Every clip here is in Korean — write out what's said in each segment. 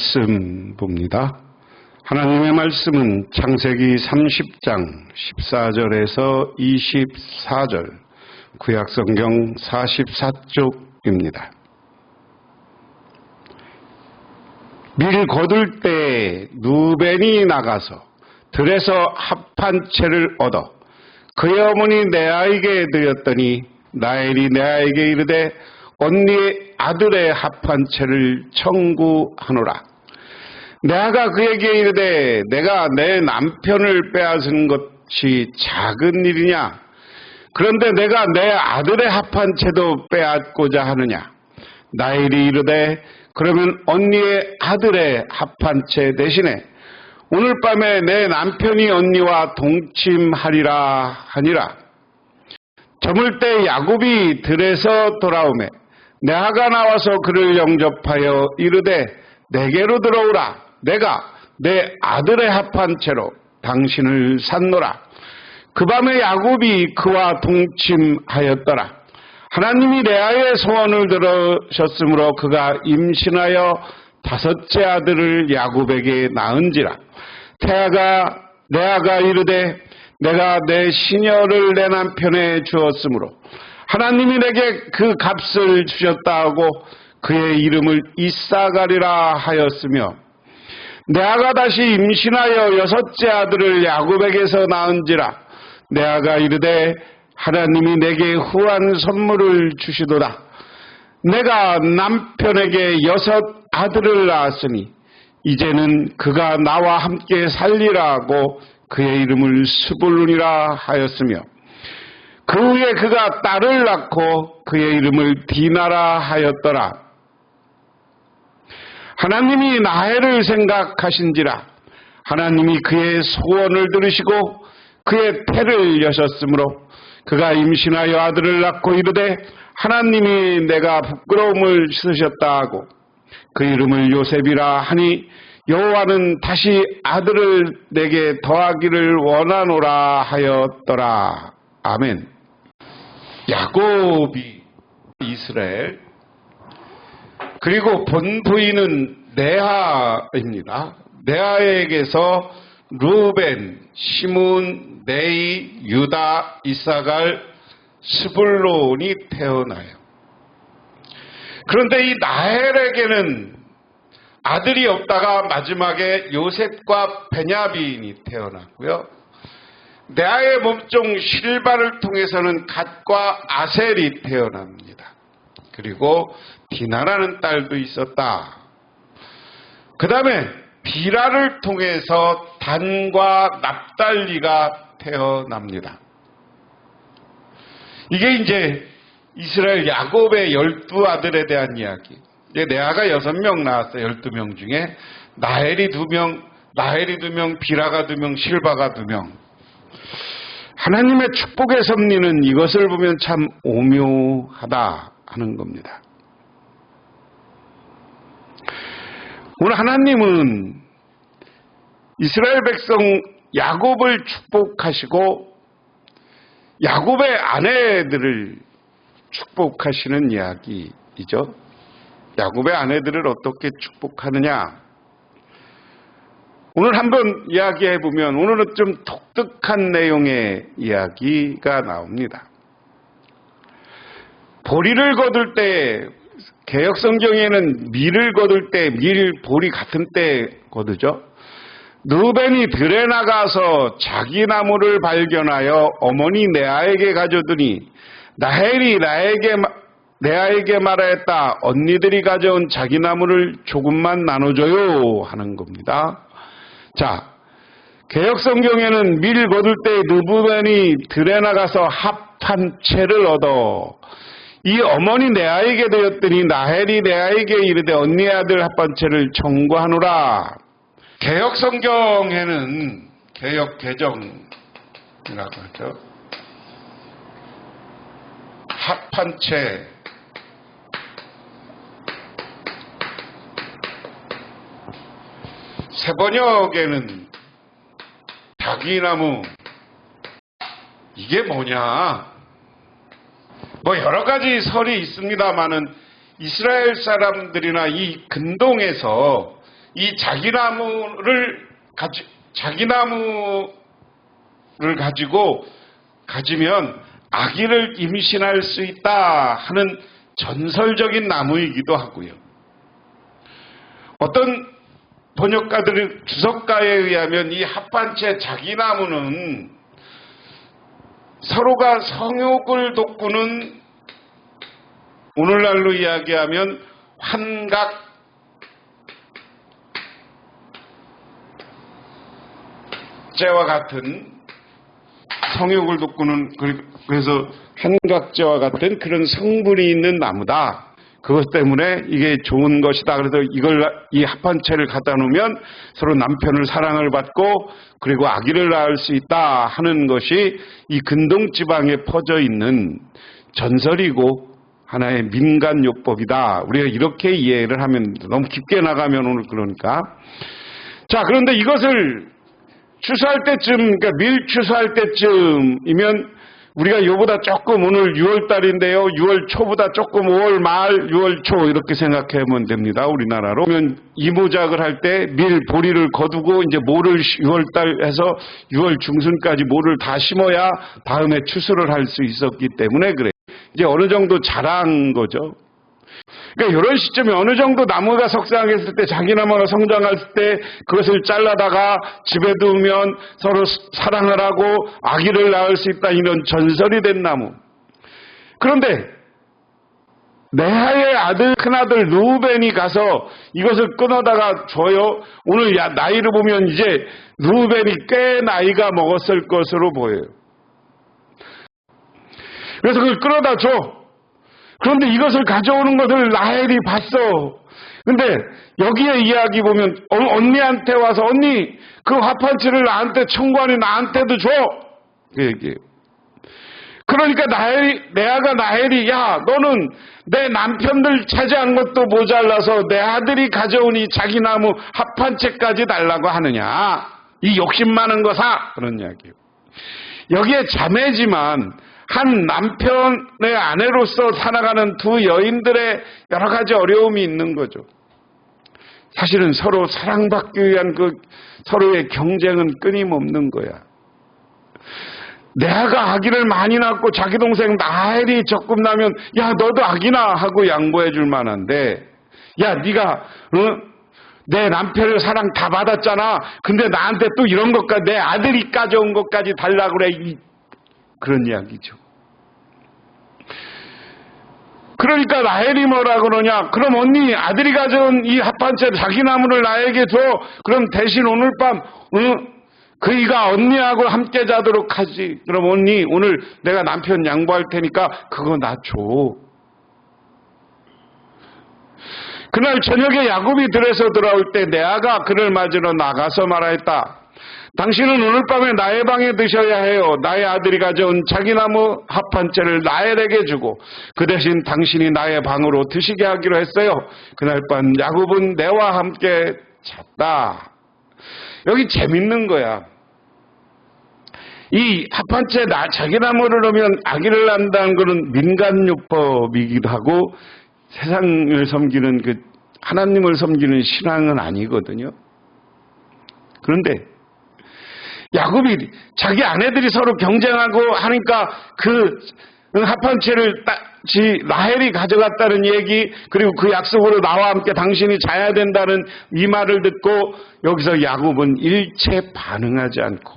말씀 봅니다. 하나님의 말씀은 창세기 30장 14절에서 24절, 구약성경 44쪽입니다. 밀 거둘 때 누벤이 나가서 들에서 합한 채를 얻어 그의 어머니 레아에게 드렸더니 라헬이 레아에게 이르되 언니의 아들의 합한 채를 청구하노라. 레아가 그에게 이르되 내가 내 남편을 빼앗은 것이 작은 일이냐? 그런데 내가 내 아들의 합한 채도 빼앗고자 하느냐? 라헬이 이르되 그러면 언니의 아들의 합한 채 대신에 오늘 밤에 내 남편이 언니와 동침하리라 하니라. 저물 때 야곱이 들에서 돌아오매 레아가 나와서 그를 영접하여 이르되 내게로 들어오라. 내가 내 아들의 합한 채로 당신을 샀노라. 그 밤에 야곱이 그와 동침하였더라. 하나님이 레아의 소원을 들으셨으므로 그가 임신하여 5째 아들을 야곱에게 낳은지라. 레아가 이르되 내가 내 시녀를 내 남편에 주었으므로 하나님이 내게 그 값을 주셨다 하고 그의 이름을 이사가리라 하였으며, 레아가 다시 임신하여 6째 아들을 야곱에게서 낳은지라. 레아가 이르되 하나님이 내게 후한 선물을 주시도다. 내가 남편에게 6 아들을 낳았으니 이제는 그가 나와 함께 살리라 하고 그의 이름을 스불룬이라 하였으며, 그 후에 그가 딸을 낳고 그의 이름을 디나라 하였더라. 하나님이 라헬을 생각하신지라. 하나님이 그의 소원을 들으시고 그의 태를 여셨으므로 그가 임신하여 아들을 낳고 이르되 하나님이 내가 부끄러움을 쓰셨다 하고 그 이름을 요셉이라 하니 여호와는 다시 아들을 내게 더하기를 원하노라 하였더라. 아멘. 야곱이 이스라엘, 그리고 본부인은 레아입니다. 레아에게서 루벤, 시므온, 레위, 유다, 이사갈, 스불론이 태어나요. 그런데 이 라헬에게는 아들이 없다가 마지막에 요셉과 베냐민이 태어났고요. 레아의 몸종 실바를 통해서는 갓과 아셀이 태어납니다. 그리고 디나라는 딸도 있었다. 그 다음에 비라를 통해서 단과 납달리가 태어납니다. 이게 이제 이스라엘 야곱의 12아들에 대한 이야기. 레아가 6명 낳았어요. 12명 중에 라헬이 2명, 비라가 2명, 실바가 2명. 하나님의 축복의 섭리는 이것을 보면 참 오묘하다 하는 겁니다. 오늘 하나님은 이스라엘 백성 야곱을 축복하시고 야곱의 아내들을 축복하시는 이야기이죠. 야곱의 아내들을 어떻게 축복하느냐? 오늘 한번 이야기해 보면 오늘은 좀 독특한 내용의 이야기가 나옵니다. 보리를 거둘 때, 개역성경에는 밀을 거둘 때 밀, 보리 같은 때 거두죠. 루벤이 들에 나가서 자기 나무를 발견하여 어머니 레아에게 가져두니 라헬이 레아에게 말하였다. 언니들이 가져온 자기 나무를 조금만 나눠줘요 하는 겁니다. 자, 개역성경에는 밀 거둘 때 루벤이 들에 나가서 합한 채를 얻어 이 어머니 레아에게 되었더니 라헬이 레아에게 이르되 언니의 아들 합한 채를 청구하노라. 개역성경에는 개역개정이라고 하죠. 합한 채, 세번역에는 자기나무, 이게 뭐냐? 뭐 여러 가지 설이 있습니다만은 이스라엘 사람들이나 이 근동에서 이 자기나무를 가지면 아기를 임신할 수 있다 하는 전설적인 나무이기도 하고요. 어떤 번역가들의 주석가에 의하면 이 합판체 자기나무는 서로가 성욕을 돋구는, 오늘날로 이야기하면 환각제와 같은, 성욕을 돋구는, 그래서 환각제와 같은 그런 성분이 있는 나무다. 그것 때문에 이게 좋은 것이다. 그래서 이 합판체를 갖다 놓으면 서로 남편을 사랑을 받고 그리고 아기를 낳을 수 있다 하는 것이 이 근동지방에 퍼져 있는 전설이고 하나의 민간요법이다. 우리가 이렇게 이해를 하면, 너무 깊게 나가면 오늘 그러니까. 자, 그런데 이것을 추수할 때쯤, 그러니까 밀 추수할 때쯤이면 우리가 요보다 조금, 오늘 6월 달인데요. 6월 초보다 조금 5월 말, 6월 초 이렇게 생각하면 됩니다. 우리나라로. 그러면 이모작을 할 때 밀 보리를 거두고 이제 모를 6월 달 해서 6월 중순까지 모를 다 심어야 다음에 추수를 할 수 있었기 때문에 그래요. 이제 어느 정도 자란 거죠. 그러니까 이런 시점에 어느 정도 나무가 석상했을 때, 자기나무가 성장했을 때 그것을 잘라다가 집에 두면 서로 사랑을 하고 아기를 낳을 수 있다, 이런 전설이 된 나무. 그런데 레아의 아들, 큰아들 루벤이 가서 이것을 끊어다가 줘요. 오늘 나이를 보면 이제 루벤이 꽤 나이가 먹었을 것으로 보여요. 그래서 그걸 끌어다 줘. 그런데 이것을 가져오는 것을 라헬이 봤어. 근데 여기에 이야기 보면 언니한테 와서, 언니 그 화판치를 나한테 청구하니 나한테도 줘. 그 얘기예요. 그러니까 레아가 나헬이, 야 너는 내 남편들 차지한 것도 모자라서 내 아들이 가져온 이 자기나무 합판채까지 달라고 하느냐, 이 욕심 많은 거사, 그런 이야기예요. 여기에 자매지만 한 남편의 아내로서 살아가는 두 여인들의 여러 가지 어려움이 있는 거죠. 사실은 서로 사랑받기 위한 그 서로의 경쟁은 끊임없는 거야. 레아가 아기를 많이 낳고 자기 동생 라헬이 적금 나면, 야 너도 아기나 하고 양보해 줄 만한데, 야 네가 내 남편의 사랑 다 받았잖아. 근데 나한테 또 이런 것까지, 내 아들이 가져온 것까지 달라고 그래. 그런 이야기죠. 그러니까 라헬이 뭐라 그러냐, 그럼 언니 아들이 가져온 이 합판채 자기나무를 나에게 줘. 그럼 대신 오늘 밤 그이가 언니하고 함께 자도록 하지. 그럼 언니 오늘 내가 남편 양보할 테니까 그거 나 줘. 그날 저녁에 야곱이 들에서 돌아올 때 레아가 그를 맞으러 나가서 말하였다. 당신은 오늘 밤에 나의 방에 드셔야 해요. 나의 아들이 가져온 자기나무 합판채를 라헬에게 주고 그 대신 당신이 나의 방으로 드시게 하기로 했어요. 그날 밤 야곱은 내와 함께 잤다. 여기 재밌는 거야. 이 합판채 자기나무를 넣으면 아기를 낳는다는 것은 민간요법이기도 하고 세상을 섬기는 그 하나님을 섬기는 신앙은 아니거든요. 그런데 야곱이 자기 아내들이 서로 경쟁하고 하니까 그 합판채를 라헬이 가져갔다는 얘기, 그리고 그 약속으로 나와 함께 당신이 자야 된다는 이 말을 듣고 여기서 야곱은 일체 반응하지 않고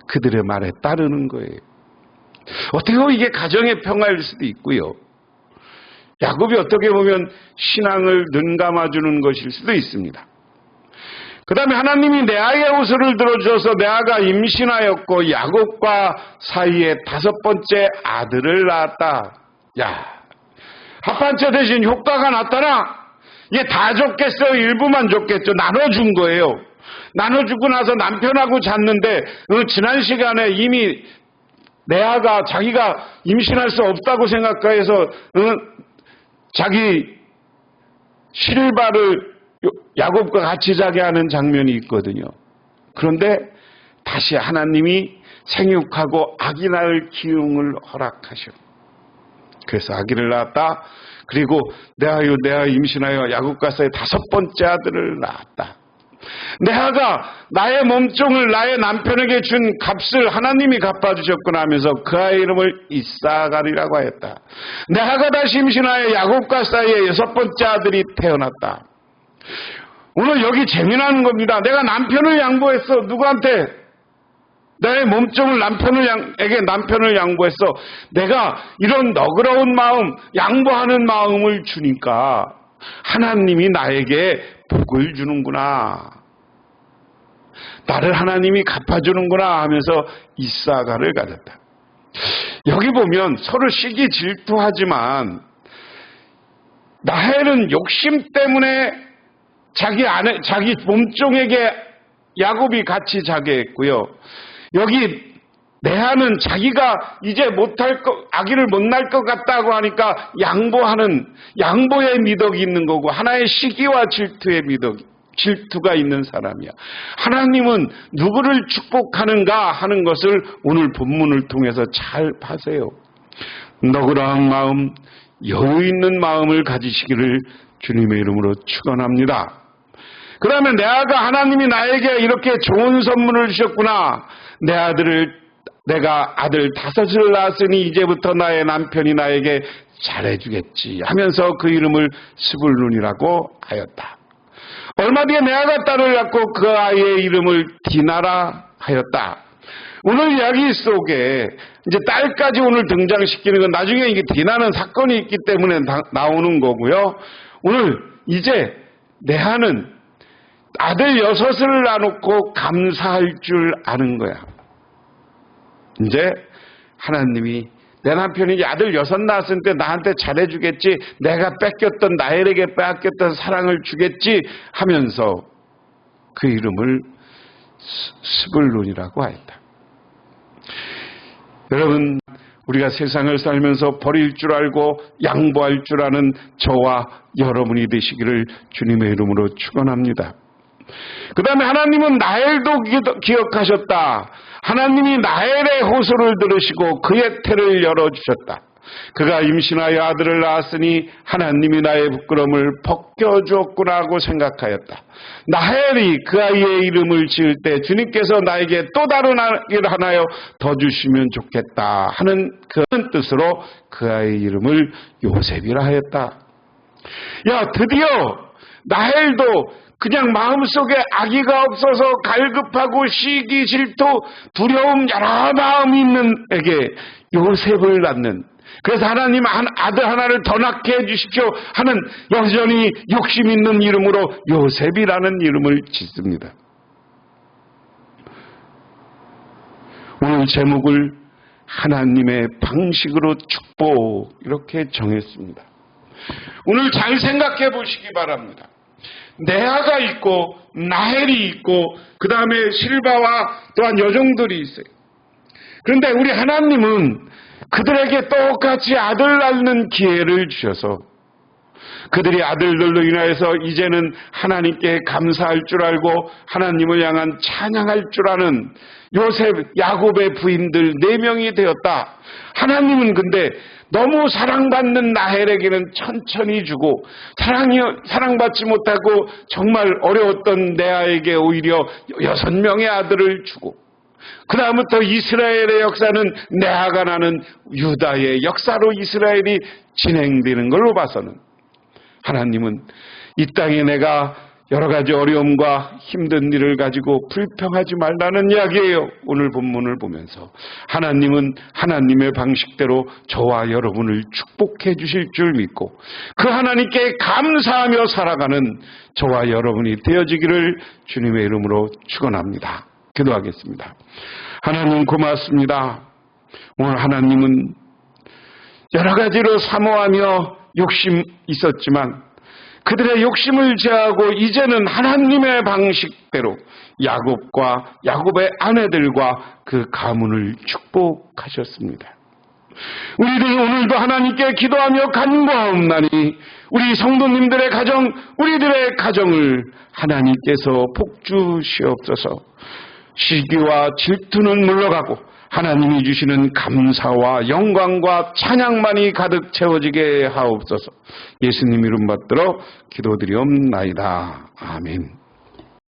그들의 말에 따르는 거예요. 어떻게 보면 이게 가정의 평화일 수도 있고요. 야곱이 어떻게 보면 신앙을 눈감아주는 것일 수도 있습니다. 그 다음에 하나님이 레아의 호소를 들어주셔서 레아가 임신하였고 야곱과 사이에 5번째 아들을 낳았다. 야, 합판채 대신 효과가 나타나? 이게 다 줬겠어요? 일부만 줬겠죠? 나눠준 거예요. 나눠주고 나서 남편하고 잤는데 지난 시간에 이미 레아가 자기가 임신할 수 없다고 생각해서 자기 실바를 야곱과 같이 자게 하는 장면이 있거든요. 그런데 다시 하나님이 생육하고 아기 낳을 기용을 허락하셔. 그래서 아기를 낳았다. 그리고 레아 임신하여 야곱가서의 5번째 아들을 낳았다. 레아가 나의 몸종을 나의 남편에게 준 값을 하나님이 갚아주셨구나 하면서 그 아이의 이름을 이삭아리라고 하였다. 레아가 다시 임신하여 야곱과 사이에 6번째 아들이 태어났다. 오늘 여기 재미나는 겁니다. 내가 남편을 양보했어. 누구한테? 나의 몸종을 남편을 양보했어. 내가 이런 너그러운 마음, 양보하는 마음을 주니까 하나님이 나에게 복을 주는구나. 나를 하나님이 갚아주는구나 하면서 이삭아를 가졌다. 여기 보면 서로 시기 질투하지만 라헬은 욕심 때문에 자기 몸종에게 야곱이 같이 자게 했고요. 여기 레아는 자기가 이제 아기를 못 낳을 것 같다고 하니까 양보의 미덕이 있는 거고, 하나의 시기와 질투가 있는 사람이야. 하나님은 누구를 축복하는가 하는 것을 오늘 본문을 통해서 잘 파세요. 너그러운 마음, 여유 있는 마음을 가지시기를 주님의 이름으로 축원합니다. 그 다음에 레아가 하나님이 나에게 이렇게 좋은 선물을 주셨구나. 내가 아들 5을 낳았으니 이제부터 나의 남편이 나에게 잘해주겠지 하면서 그 이름을 스불룬이라고 하였다. 얼마 뒤에 레아가 딸을 낳고 그 아이의 이름을 디나라 하였다. 오늘 이야기 속에 이제 딸까지 오늘 등장시키는 건 나중에 이게 디나는 사건이 있기 때문에 나오는 거고요. 오늘 이제 레아는 아들 6을 낳아놓고 감사할 줄 아는 거야. 이제 하나님이 내 남편이 이제 아들 6 낳았을 때 나한테 잘해주겠지, 내가 뺏겼던 나엘에게 뺏겼던 사랑을 주겠지 하면서 그 이름을 스불룬이라고 하였다. 여러분, 우리가 세상을 살면서 버릴 줄 알고 양보할 줄 아는 저와 여러분이 되시기를 주님의 이름으로 축원합니다. 그 다음에 하나님은 나엘도 기억하셨다. 하나님이 나엘의 호소를 들으시고 그의 태를 열어주셨다. 그가 임신하여 아들을 낳았으니 하나님이 나의 부끄러움을 벗겨주었구나 하고 생각하였다. 나엘이 그 아이의 이름을 지을 때 주님께서 나에게 또 다른 아기를 하나요 더 주시면 좋겠다 하는 그런 뜻으로 그 아이의 이름을 요셉이라 하였다. 드디어 나엘도 그냥 마음속에 아기가 없어서 갈급하고 시기, 질투, 두려움 여러 마음이 있는 에게 요셉을 낳는, 그래서 하나님 아들 하나를 더 낳게 해주십시오 하는 여전히 욕심 있는 이름으로 요셉이라는 이름을 짓습니다. 오늘 제목을 하나님의 방식으로 축복 이렇게 정했습니다. 오늘 잘 생각해 보시기 바랍니다. 레아가 있고 나헬이 있고 그 다음에 실바와 또한 여종들이 있어요. 그런데 우리 하나님은 그들에게 똑같이 아들 낳는 기회를 주셔서 그들이 아들들로 인하여서 이제는 하나님께 감사할 줄 알고 하나님을 향한 찬양할 줄 아는 요셉, 야곱의 부인들 4명이 되었다. 하나님은 근데 너무 사랑받는 나헬에게는 천천히 주고 사랑받지 못하고 정말 어려웠던 레아에게 오히려 6명의 아들을 주고 그 다음부터 이스라엘의 역사는 레아가 나는 유다의 역사로 이스라엘이 진행되는 걸로 봐서는 하나님은 이 땅에 내가 여러 가지 어려움과 힘든 일을 가지고 불평하지 말라는 이야기예요. 오늘 본문을 보면서 하나님은 하나님의 방식대로 저와 여러분을 축복해 주실 줄 믿고 그 하나님께 감사하며 살아가는 저와 여러분이 되어지기를 주님의 이름으로 축원합니다. 기도하겠습니다. 하나님 고맙습니다. 오늘 하나님은 여러 가지로 사모하며 욕심 있었지만 그들의 욕심을 제하고 이제는 하나님의 방식대로 야곱의 아내들과 그 가문을 축복하셨습니다. 우리들 오늘도 하나님께 기도하며 간구하옵나니 우리 성도님들의 가정, 우리들의 가정을 하나님께서 복주시옵소서. 시기와 질투는 물러가고 하나님이 주시는 감사와 영광과 찬양만이 가득 채워지게 하옵소서. 예수님 이름 받들어 기도드리옵나이다. 아멘.